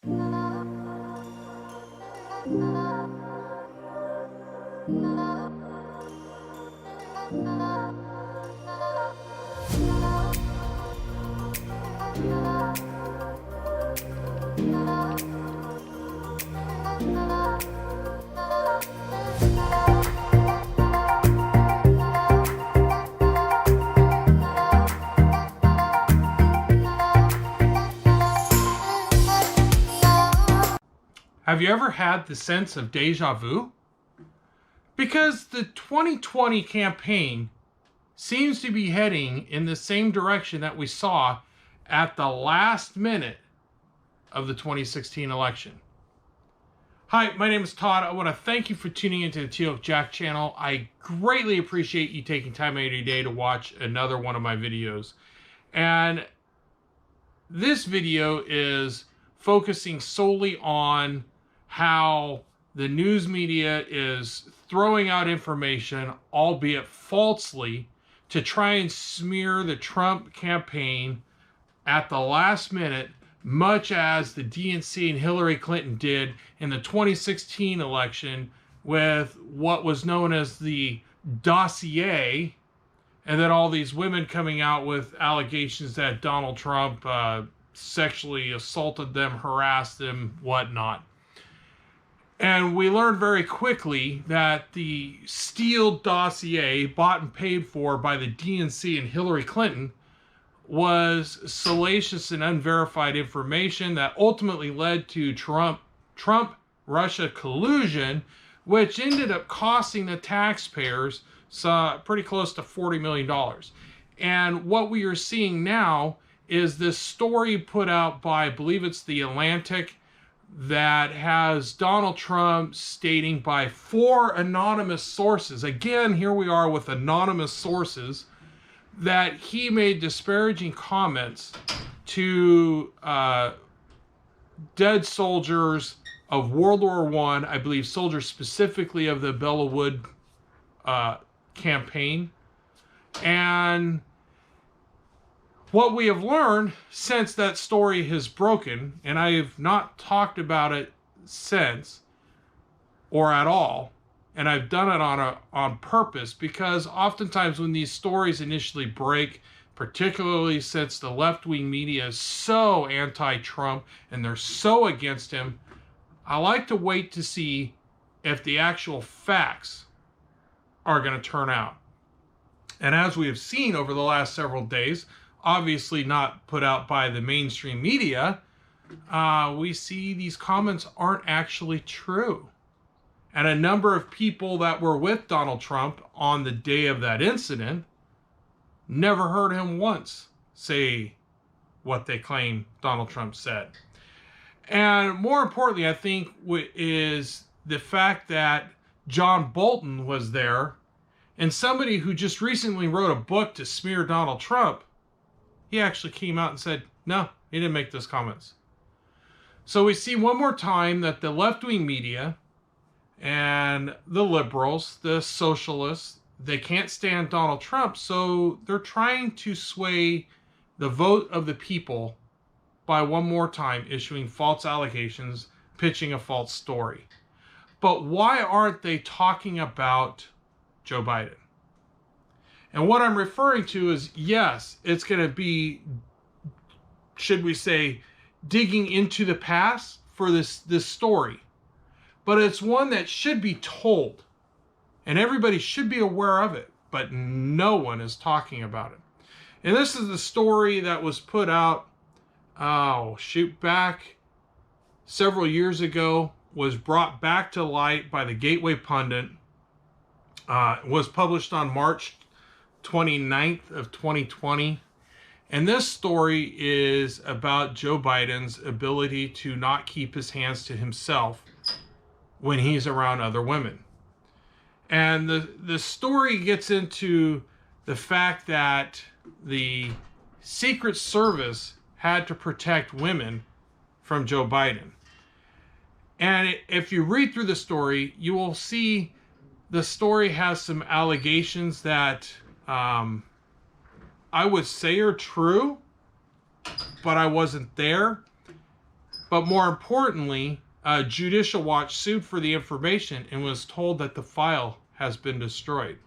Have you ever had the sense of deja vu? Because the 2020 campaign seems to be heading in the same direction that we saw at the last minute of the 2016 election. Hi, my name is Todd. I want to thank you for tuning into the Teal Jack channel. I greatly appreciate you taking time out of your day to watch another one of my videos. And this video is focusing solely on how the news media is throwing out information, albeit falsely, to try and smear the Trump campaign at the last minute, much as the DNC and Hillary Clinton did in the 2016 election with what was known as the dossier, and then all these women coming out with allegations that Donald Trump sexually assaulted them, harassed them, whatnot. And we learned very quickly that the Steele dossier, bought and paid for by the DNC and Hillary Clinton, was salacious and unverified information that ultimately led to Trump-Russia collusion, which ended up costing the taxpayers pretty close to $40 million. And what we are seeing now is this story put out by, I believe it's The Atlantic, that has Donald Trump stating by 4 anonymous sources, again, here we are with anonymous sources, that he made disparaging comments to dead soldiers of World War I believe soldiers specifically of the Bella Wood campaign. And what we have learned since that story has broken, and I have not talked about it since, or at all, and I've done it on purpose, because oftentimes when these stories initially break, particularly since the left-wing media is so anti-Trump and they're so against him, I like to wait to see if the actual facts are going to turn out. And as we have seen over the last several days, obviously not put out by the mainstream media, we see these comments aren't actually true. And a number of people that were with Donald Trump on the day of that incident never heard him once say what they claim Donald Trump said. And more importantly, I think, is the fact that John Bolton was there, and somebody who just recently wrote a book to smear Donald Trump, he actually came out and said, no, he didn't make those comments. So we see one more time that the left-wing media and the liberals, the socialists, they can't stand Donald Trump, so they're trying to sway the vote of the people by one more time issuing false allegations, pitching a false story. But why aren't they talking about Joe Biden? And what I'm referring to is, yes, it's going to be, should we say, digging into the past for this story. But it's one that should be told. And everybody should be aware of it. But no one is talking about it. And this is the story that was put out, back several years ago, was brought back to light by the Gateway Pundit, was published on March 29th of 2020. And this story is about Joe Biden's ability to not keep his hands to himself when he's around other women. And the story gets into the fact that the Secret Service had to protect women from Joe Biden. And if you read through the story, you will see the story has some allegations that I would say are true, but I wasn't there. But more importantly, Judicial Watch sued for the information and was told that the file has been destroyed.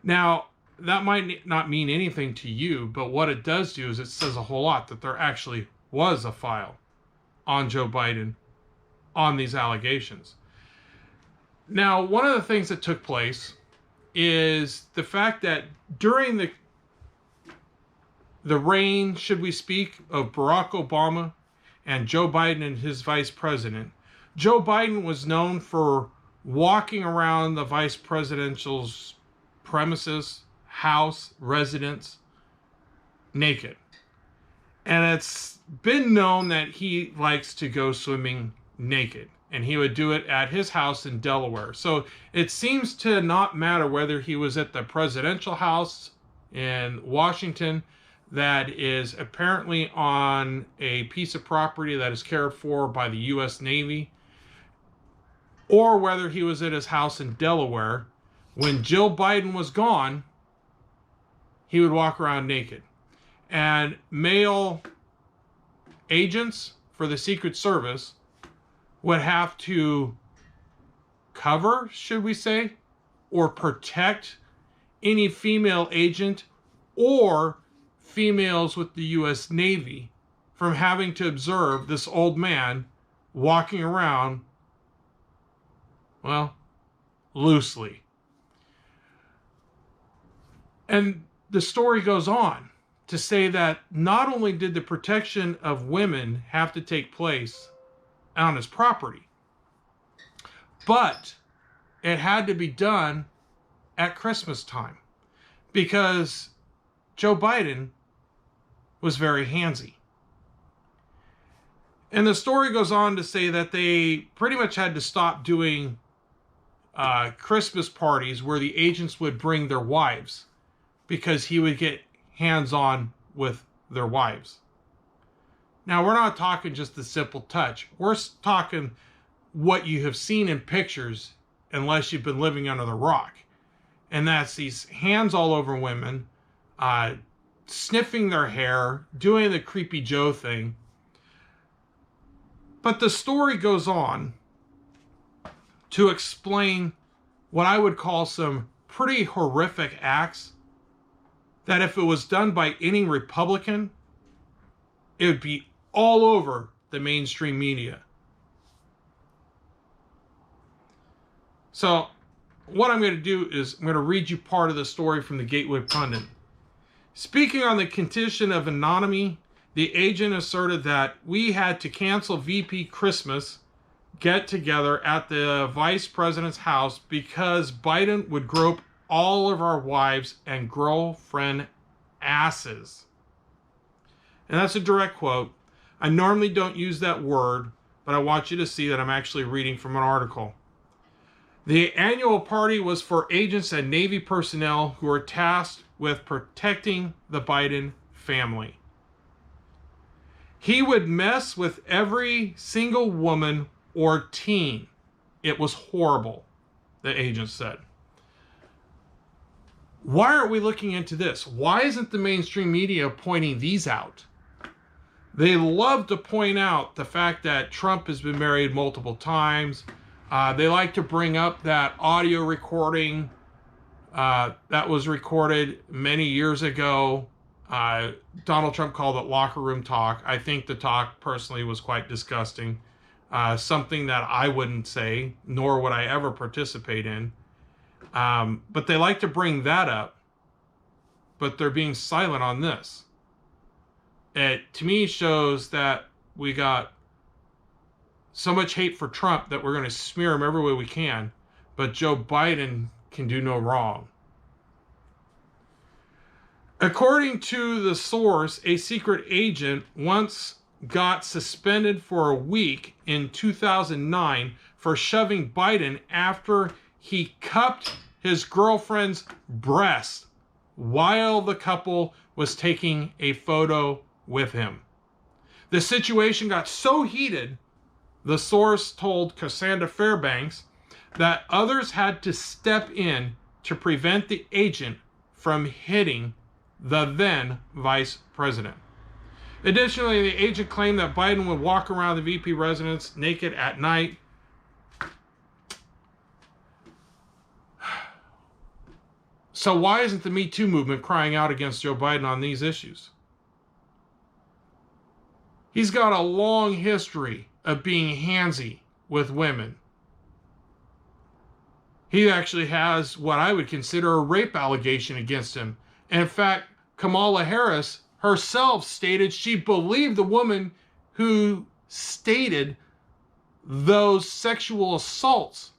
Now, that might not mean anything to you, but what it does do is it says a whole lot that there actually was a file on Joe Biden on these allegations. Now, one of the things that took place is the fact that during the reign, should we speak, of Barack Obama and Joe Biden and his vice president, Joe Biden was known for walking around the vice presidential's premises, house, residence, naked. And it's been known that he likes to go swimming naked. And he would do it at his house in Delaware. So it seems to not matter whether he was at the presidential house in Washington that is apparently on a piece of property that is cared for by the U.S. Navy, or whether he was at his house in Delaware. When Jill Biden was gone, he would walk around naked. And male agents for the Secret Service would have to cover, should we say, or protect any female agent or females with the U.S. Navy from having to observe this old man walking around, well, loosely. And the story goes on to say that not only did the protection of women have to take place on his property, but it had to be done at Christmas time because Joe Biden was very handsy. And the story goes on to say that they pretty much had to stop doing Christmas parties where the agents would bring their wives because he would get hands-on with their wives. Now, we're not talking just the simple touch. We're talking what you have seen in pictures unless you've been living under the rock. And that's these hands all over women, sniffing their hair, doing the creepy Joe thing. But the story goes on to explain what I would call some pretty horrific acts that if it was done by any Republican, it would be all over the mainstream media. So what I'm going to do is I'm going to read you part of the story from the Gateway Pundit. Speaking on the condition of anonymity, the agent asserted that we had to cancel VP Christmas get-together at the vice president's house because Biden would grope all of our wives and girlfriend asses. And that's a direct quote. I normally don't use that word, but I want you to see that I'm actually reading from an article. The annual party was for agents and Navy personnel who are tasked with protecting the Biden family. He would mess with every single woman or teen. It was horrible, the agent said. Why aren't we looking into this? Why isn't the mainstream media pointing these out? They love to point out the fact that Trump has been married multiple times. They like to bring up that audio recording that was recorded many years ago. Donald Trump called it locker room talk. I think the talk personally was quite disgusting. Something that I wouldn't say, nor would I ever participate in. But they like to bring that up, but they're being silent on this. It, to me, shows that we got so much hate for Trump that we're going to smear him every way we can, but Joe Biden can do no wrong. According to the source, a secret agent once got suspended for a week in 2009 for shoving Biden after he cupped his girlfriend's breast while the couple was taking a photo with him. The situation got so heated, the source told Cassandra Fairbanks that others had to step in to prevent the agent from hitting the then vice president. Additionally, the agent claimed that Biden would walk around the VP residence naked at night. So why isn't the Me Too movement crying out against Joe Biden on these issues? He's got a long history of being handsy with women. He actually has what I would consider a rape allegation against him. And in fact, Kamala Harris herself stated she believed the woman who stated those sexual assaults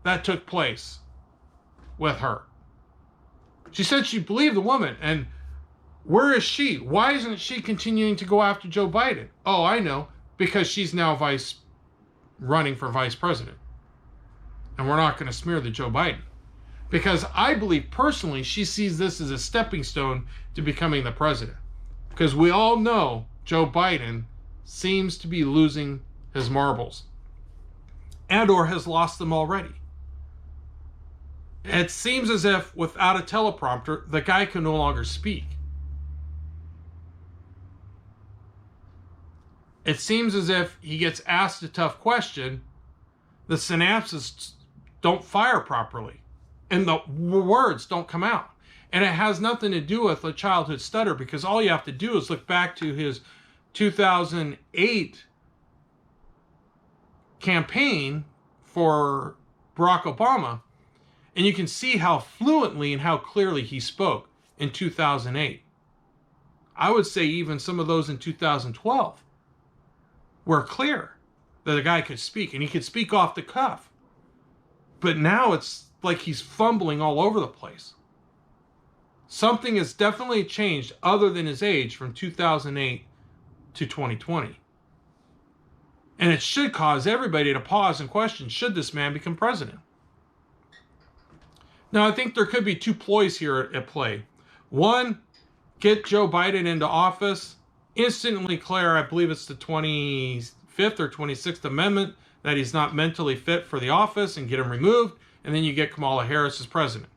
that took place with her. She said she believed the woman. And where is she? Why isn't she continuing to go after Joe Biden? Oh, I know. Because she's now running for vice president. And we're not going to smear the Joe Biden. Because I believe personally she sees this as a stepping stone to becoming the president. Because we all know Joe Biden seems to be losing his marbles. And or has lost them already. It seems as if without a teleprompter, the guy can no longer speak. It seems as if he gets asked a tough question, the synapses don't fire properly. And the words don't come out. And it has nothing to do with a childhood stutter, because all you have to do is look back to his 2008 campaign for Barack Obama, and you can see how fluently and how clearly he spoke in 2008. I would say even some of those in 2012 were clear that the guy could speak, and he could speak off the cuff. But now it's like he's fumbling all over the place. Something has definitely changed other than his age from 2008 to 2020. And it should cause everybody to pause and question, should this man become president? Now, I think there could be two ploys here at play. One, get Joe Biden into office, instantly declare, I believe it's the 25th or 26th Amendment, that he's not mentally fit for the office and get him removed, and then you get Kamala Harris as president.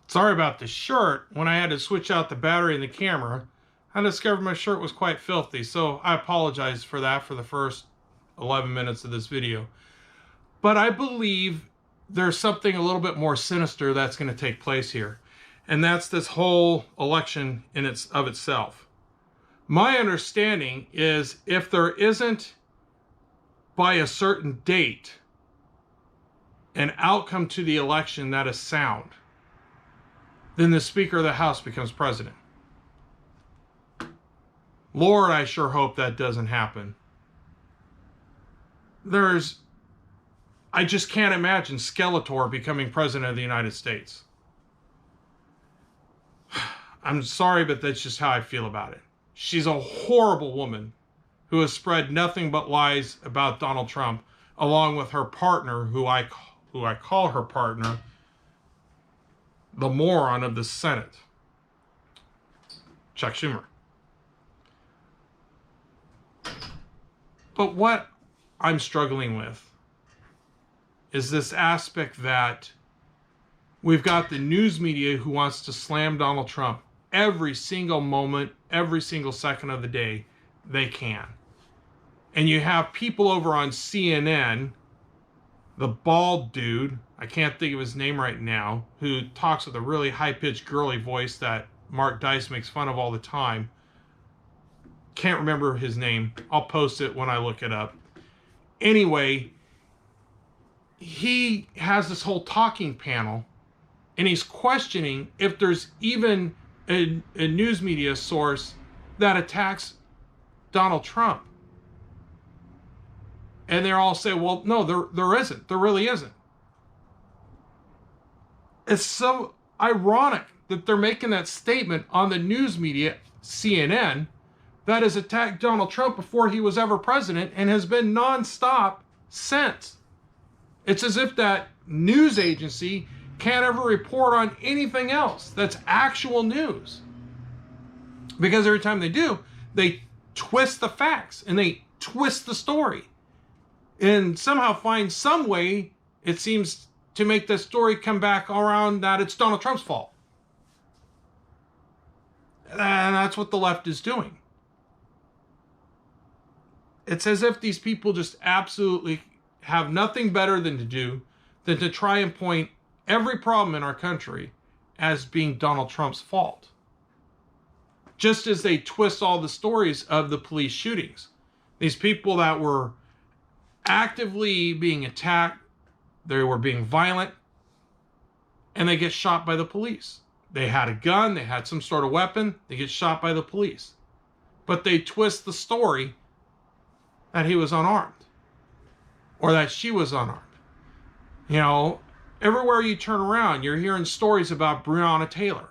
Sorry about the shirt. When I had to switch out the battery in the camera, I discovered my shirt was quite filthy, so I apologize for that for the first 11 minutes of this video. But I believe there's something a little bit more sinister that's going to take place here, and that's this whole election in of itself. My understanding is if there isn't by a certain date an outcome to the election that is sound, then the Speaker of the House becomes president. Lord, I sure hope that doesn't happen. I just can't imagine Skeletor becoming president of the United States. I'm sorry, but that's just how I feel about it. She's a horrible woman who has spread nothing but lies about Donald Trump, along with her partner, who I call her partner, the moron of the Senate, Chuck Schumer. But what I'm struggling with is this aspect that we've got the news media who wants to slam Donald Trump every single moment, every single second of the day they can. And you have people over on CNN, the bald dude, I can't think of his name right now, who talks with a really high-pitched girly voice that Mark Dice makes fun of all the time. Can't remember his name. I'll post it when I look it up. Anyway, he has this whole talking panel, and he's questioning if there's even a news media source that attacks Donald Trump. And they're all saying, well, no, there isn't. There really isn't. It's so ironic that they're making that statement on the news media, CNN, that has attacked Donald Trump before he was ever president and has been nonstop since. It's as if that news agency can't ever report on anything else that's actual news. Because every time they do, they twist the facts and they twist the story. And somehow find some way, it seems, to make the story come back around that it's Donald Trump's fault. And that's what the left is doing. It's as if these people just absolutely have nothing better than to do than to try and point every problem in our country as being Donald Trump's fault. Just as they twist all the stories of the police shootings. These people that were actively being attacked, they were being violent, and they get shot by the police. They had a gun, they had some sort of weapon, they get shot by the police. But they twist the story that he was unarmed or that she was unarmed. You know, everywhere you turn around, you're hearing stories about Breonna Taylor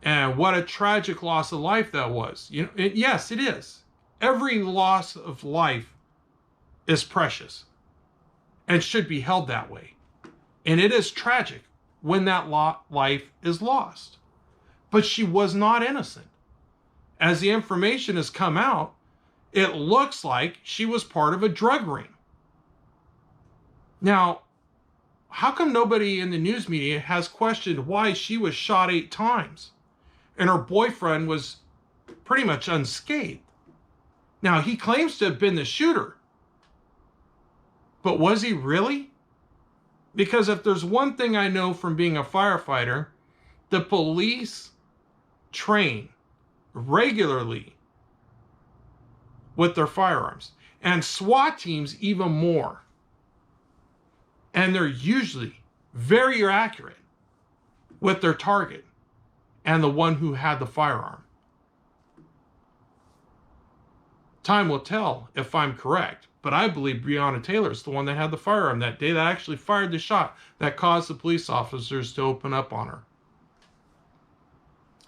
and what a tragic loss of life that was. You know, yes, it is. Every loss of life is precious and should be held that way. And it is tragic when that life is lost. But she was not innocent. As the information has come out, it looks like she was part of a drug ring. Now, how come nobody in the news media has questioned why she was shot 8 times and her boyfriend was pretty much unscathed? Now, he claims to have been the shooter. But was he really? Because if there's one thing I know from being a firefighter, the police train regularly with their firearms, and SWAT teams even more. And they're usually very accurate with their target and the one who had the firearm. Time will tell if I'm correct, but I believe Breonna Taylor is the one that had the firearm that day that actually fired the shot that caused the police officers to open up on her.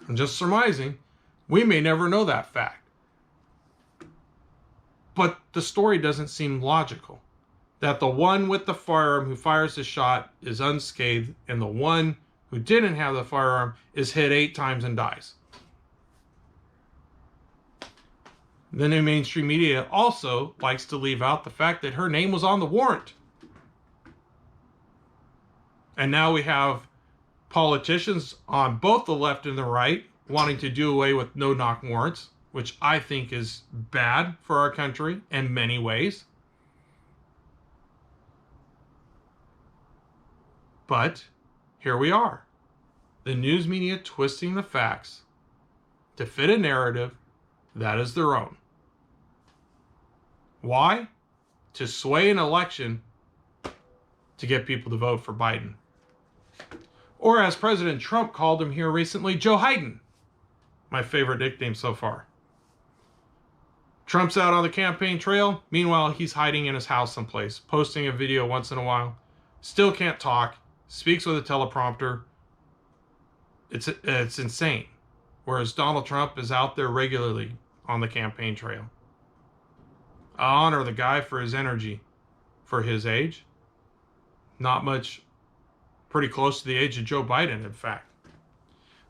I'm just surmising. We may never know that fact. But the story doesn't seem logical. That the one with the firearm who fires the shot is unscathed, and the one who didn't have the firearm is hit 8 times and dies. The new mainstream media also likes to leave out the fact that her name was on the warrant. And now we have politicians on both the left and the right wanting to do away with no-knock warrants, which I think is bad for our country in many ways. But here we are. The news media twisting the facts to fit a narrative that is their own. Why? To sway an election to get people to vote for Biden. Or as President Trump called him here recently, Joe Hiden. My favorite nickname so far. Trump's out on the campaign trail. Meanwhile, he's hiding in his house someplace, posting a video once in a while. Still can't talk. Speaks with a teleprompter. It's insane. Whereas Donald Trump is out there regularly on the campaign trail. I honor the guy for his energy. For his age. Not much. Pretty close to the age of Joe Biden, in fact.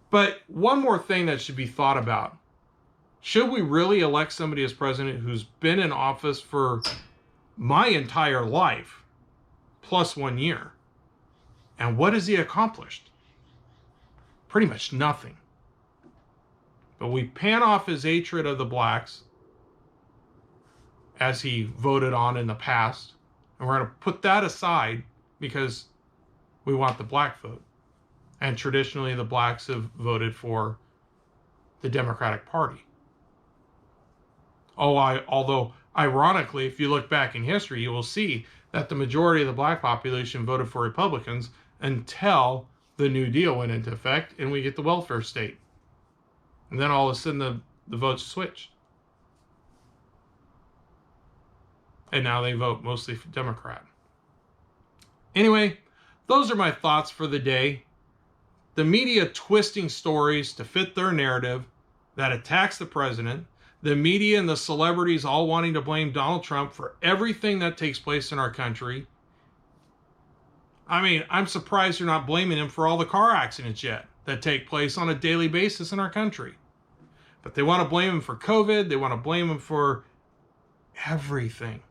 But one more thing that should be thought about. Should we really elect somebody as president who's been in office for my entire life, plus 1 year? And what has he accomplished? Pretty much nothing. But we pan off his hatred of the blacks, as he voted on in the past, and we're going to put that aside because we want the black vote. And traditionally, the blacks have voted for the Democratic Party. Although, ironically, if you look back in history, you will see that the majority of the black population voted for Republicans until the New Deal went into effect and we get the welfare state. And then all of a sudden, the votes switched. And now they vote mostly for Democrat. Anyway, those are my thoughts for the day. The media twisting stories to fit their narrative that attacks the president. The media and the celebrities all wanting to blame Donald Trump for everything that takes place in our country. I mean, I'm surprised you're not blaming him for all the car accidents yet that take place on a daily basis in our country. But they want to blame him for COVID. They want to blame him for everything.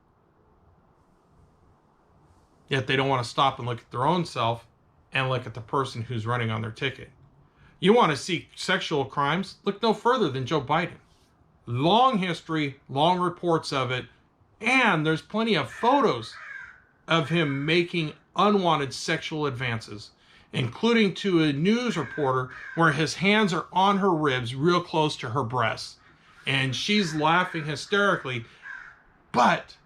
Yet they don't want to stop and look at their own self and look at the person who's running on their ticket. You want to see sexual crimes? Look no further than Joe Biden. Long history, long reports of it, and there's plenty of photos of him making unwanted sexual advances, including to a news reporter where his hands are on her ribs real close to her breasts. And she's laughing hysterically, but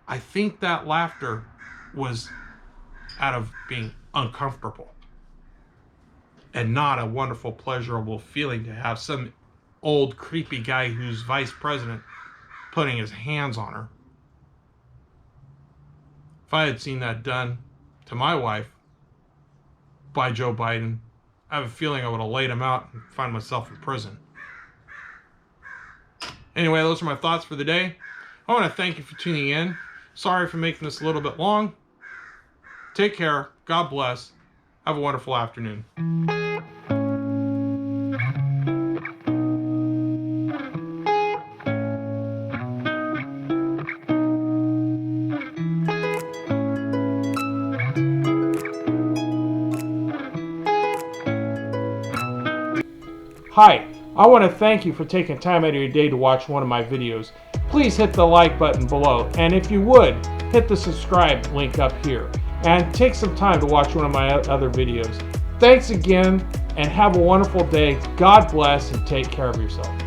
I think that laughter was out of being uncomfortable and not a wonderful, pleasurable feeling to have some old, creepy guy who's vice president putting his hands on her. If I had seen that done to my wife by Joe Biden, I have a feeling I would have laid him out and find myself in prison. Anyway, those are my thoughts for the day. I want to thank you for tuning in. Sorry for making this a little bit long. Take care. God bless. Have a wonderful afternoon. Hi, I want to thank you for taking time out of your day to watch one of my videos. Please hit the like button below, and if you would, hit the subscribe link up here, and take some time to watch one of my other videos. Thanks again, and have a wonderful day. God bless, and take care of yourself.